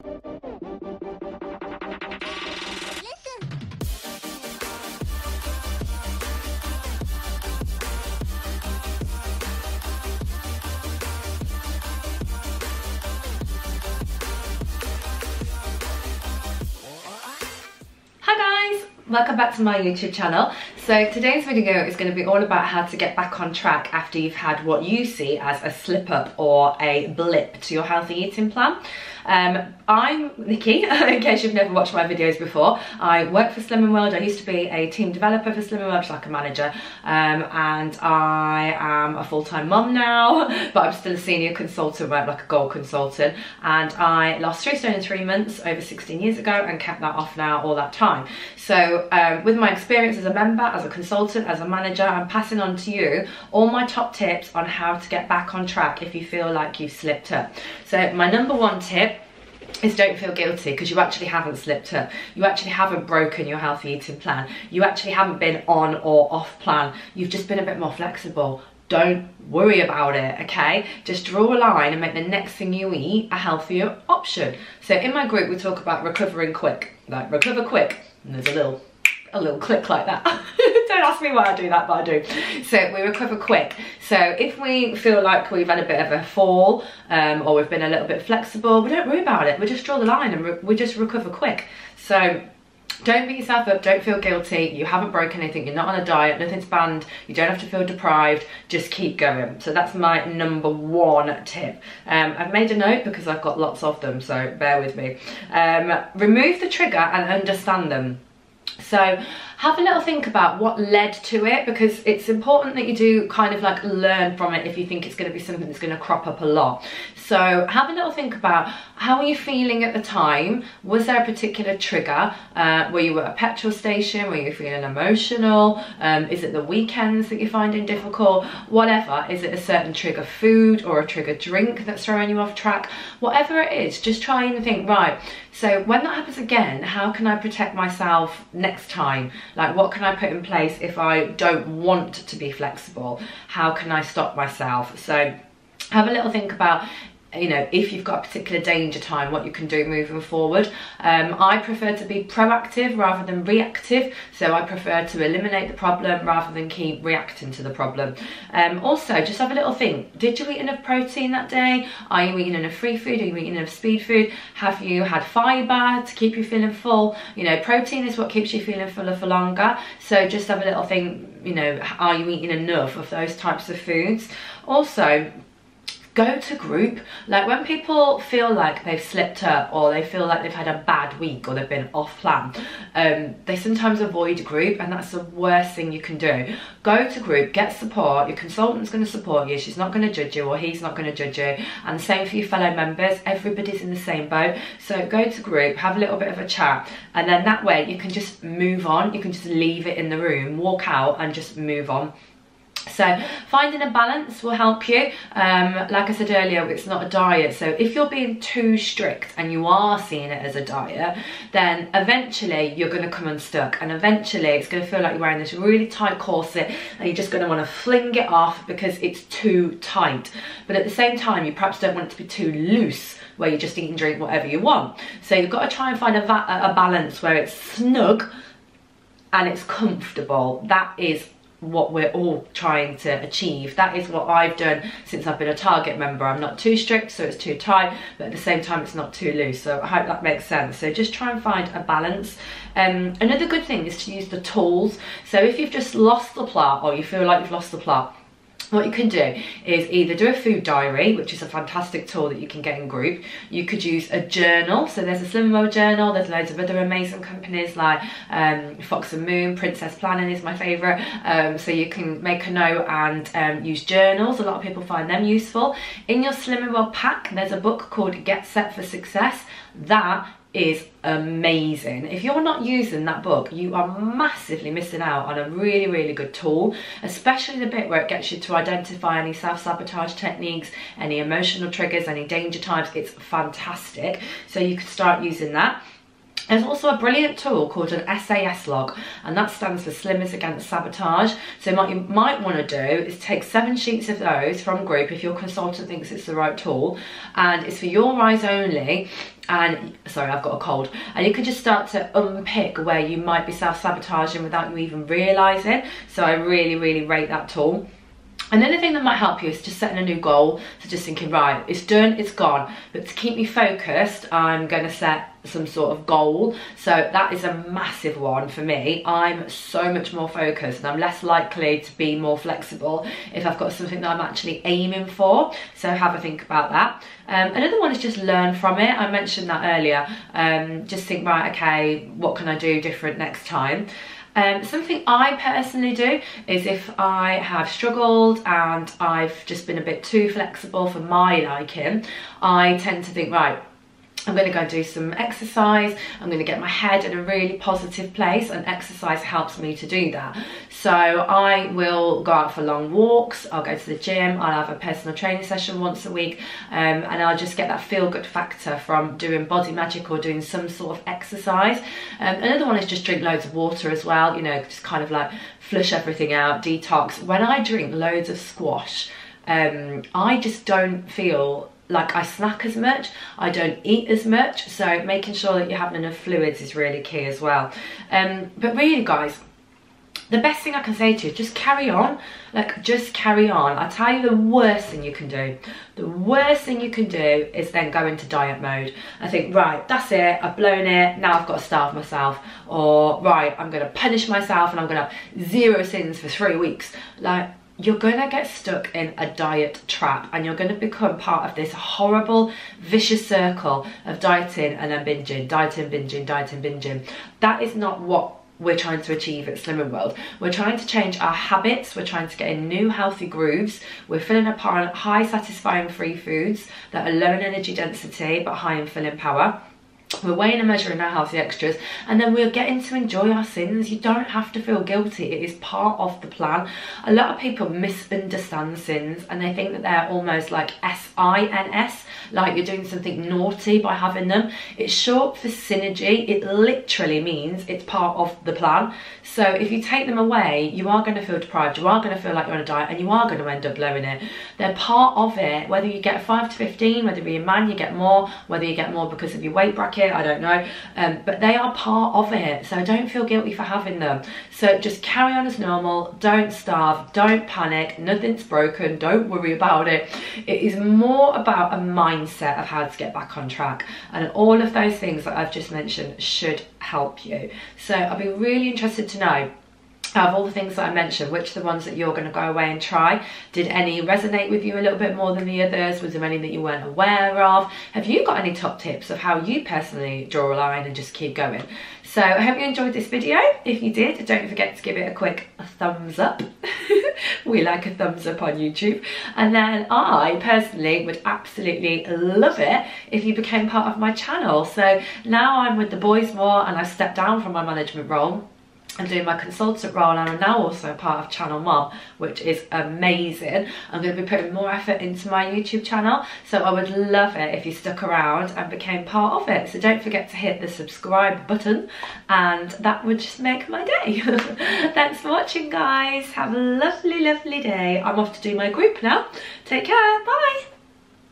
Welcome back to my YouTube channel. So today's video is going to be all about how to get back on track after you've had what you see as a slip up or a blip to your healthy eating plan. I'm Nikki, in case you've never watched my videos before. I work for Slimming World. I used to be a team developer for Slimming World, like a manager, and I am a full-time mum now, but I'm still a senior consultant, like a goal consultant, and I lost 3 stone in 3 months over 16 years ago and kept that off now all that time. So with my experience as a member, as a consultant, as a manager, I'm passing on to you all my top tips on how to get back on track if you feel like you've slipped up. So my number 1 tip is don't feel guilty, because you actually haven't slipped up. You actually haven't broken your healthy eating plan. You actually haven't been on or off plan. You've just been a bit more flexible. Don't worry about it, okay? Just draw a line and make the next thing you eat a healthier option. So in my group we talk about recovering quick, like recover quick, and there's a little click like that. Don't ask me why I do that, but I do. So we recover quick. So if we feel like we've had a bit of a fall or we've been a little bit flexible, we don't worry about it. We just draw the line and we just recover quick. So don't beat yourself up, don't feel guilty. You haven't broken anything, you're not on a diet, nothing's banned, you don't have to feel deprived, just keep going. So that's my number 1 tip. I've made a note because I've got lots of them, so bear with me. Remove the trigger and understand them. So have a little think about what led to it, because it's important that you do kind of like learn from it if you think it's going to be something that's going to crop up a lot. So have a little think about how are you feeling at the time. Was there a particular trigger? Were you at a petrol station? Were you feeling emotional? Is it the weekends that you're finding difficult? Whatever. Is it a certain trigger food or a trigger drink that's throwing you off track? Whatever it is, just try and think, right, so when that happens again, how can I protect myself next time? Like, what can I put in place if I don't want to be flexible? How can I stop myself? So have a little think about, you know, if you've got a particular danger time, what you can do moving forward. I prefer to be proactive rather than reactive, so I prefer to eliminate the problem rather than keep reacting to the problem. Also, just have a little think, did you eat enough protein that day? Are you eating enough free food? Are you eating enough speed food? Have you had fibre to keep you feeling full? You know, protein is what keeps you feeling fuller for longer, so just have a little think, you know, are you eating enough of those types of foods? Also, go to group. Like, when people feel like they've slipped up or they feel like they've had a bad week or they've been off plan, they sometimes avoid group, and that's the worst thing you can do. Go to group, get support. Your consultant's going to support you. She's not going to judge you, or he's not going to judge you, and the same for your fellow members. Everybody's in the same boat. So go to group, have a little bit of a chat, and then that way you can just move on. You can just leave it in the room, walk out and just move on. So finding a balance will help you. Like I said earlier, it's not a diet, so if you're being too strict and you are seeing it as a diet, then eventually you're going to come unstuck, and eventually it's going to feel like you're wearing this really tight corset and you're just going to want to fling it off because it's too tight. But at the same time, you perhaps don't want it to be too loose where you just eat and drink whatever you want. So you've got to try and find a balance where it's snug and it's comfortable. That is what we're all trying to achieve. That is what I've done since I've been a Target member. I'm not too strict, so it's too tight, but at the same time it's not too loose. So I hope that makes sense. So just try and find a balance. Another good thing is to use the tools. So if you've just lost the plot, or you feel like you've lost the plot, what you can do is either do a food diary, which is a fantastic tool that you can get in group. You could use a journal. So there's a Slimming World journal. There's loads of other amazing companies like Fox and Moon. Princess Planning is my favourite. So you can make a note and use journals. A lot of people find them useful. In your Slimming World pack, there's a book called Get Set for Success. That is amazing. If you're not using that book, you are massively missing out on a really, really good tool, especially the bit where it gets you to identify any self-sabotage techniques, any emotional triggers, any danger times. It's fantastic. So you could start using that. There's also a brilliant tool called an SAS log, and that stands for Slimmers Against Sabotage. So what you might want to do is take 7 sheets of those from group if your consultant thinks it's the right tool, and it's for your eyes only. and sorry, I've got a cold, and you can just start to unpick where you might be self-sabotaging without you even realizing. So I really, really rate that tool. Another thing that might help you is just setting a new goal. So just thinking, right, it's done, it's gone. But to keep me focused, I'm going to set some sort of goal. So that is a massive one for me. I'm so much more focused and I'm less likely to be more flexible if I've got something that I'm actually aiming for. So have a think about that. Another one is just learn from it. I mentioned that earlier. Just think, right, okay, what can I do different next time? Something I personally do is if I have struggled and I've just been a bit too flexible for my liking, I tend to think, right, I'm going to go do some exercise. I'm going to get my head in a really positive place, and exercise helps me to do that. So I will go out for long walks, I'll go to the gym, I'll have a personal training session once a week, and I'll just get that feel-good factor from doing body magic or doing some sort of exercise. Another one is just drink loads of water as well, you know, just kind of like flush everything out, detox. When I drink loads of squash, I just don't feel like I snack as much, I don't eat as much, so making sure that you're having enough fluids is really key as well. But really guys, the best thing I can say to you, just carry on. Like, just carry on. I tell you, the worst thing you can do, the worst thing you can do is then go into diet mode. I think, right, that's it, I've blown it, now I've got to starve myself. Or, right, I'm gonna punish myself and I'm gonna have 0 sins for 3 weeks. Like, you're gonna get stuck in a diet trap and you're gonna become part of this horrible, vicious circle of dieting and then binging, dieting, binging, dieting, binging. That is not what we're trying to achieve at Slimming World. We're trying to change our habits, we're trying to get in new healthy grooves, we're filling up on high satisfying free foods that are low in energy density but high in filling power. We're weighing and measuring our healthy extras, and then we're getting to enjoy our sins. You don't have to feel guilty. It is part of the plan. A lot of people misunderstand sins and they think that they're almost like S-I-N-S, like you're doing something naughty by having them. It's short for synergy. It literally means it's part of the plan. So if you take them away, you are going to feel deprived, you are going to feel like you're on a diet, and you are going to end up blowing it. They're part of it. Whether you get 5 to 15, whether you're a man you get more, whether you get more because of your weight bracket, I don't know, but they are part of it. So don't feel guilty for having them. So just carry on as normal, don't starve, don't panic, nothing's broken, don't worry about it. It is more about a mindset of how to get back on track, and all of those things that I've just mentioned should help you. So I'll be really interested to know, out of all the things that I mentioned, which are the ones that you're going to go away and try. Did any resonate with you a little bit more than the others? Was there any that you weren't aware of? Have you got any top tips of how you personally draw a line and just keep going? So I hope you enjoyed this video. If you did, don't forget to give it a quick thumbs up. We like a thumbs up on YouTube. And then I personally would absolutely love it if you became part of my channel. So now I'm with the boys more and I've stepped down from my management role. I'm doing my consultant role and I'm now also part of Channel Mom, which is amazing. I'm going to be putting more effort into my YouTube channel, so I would love it if you stuck around and became part of it. So don't forget to hit the subscribe button and that would just make my day. Thanks for watching guys, have a lovely, lovely day. I'm off to do my group now. Take care, bye.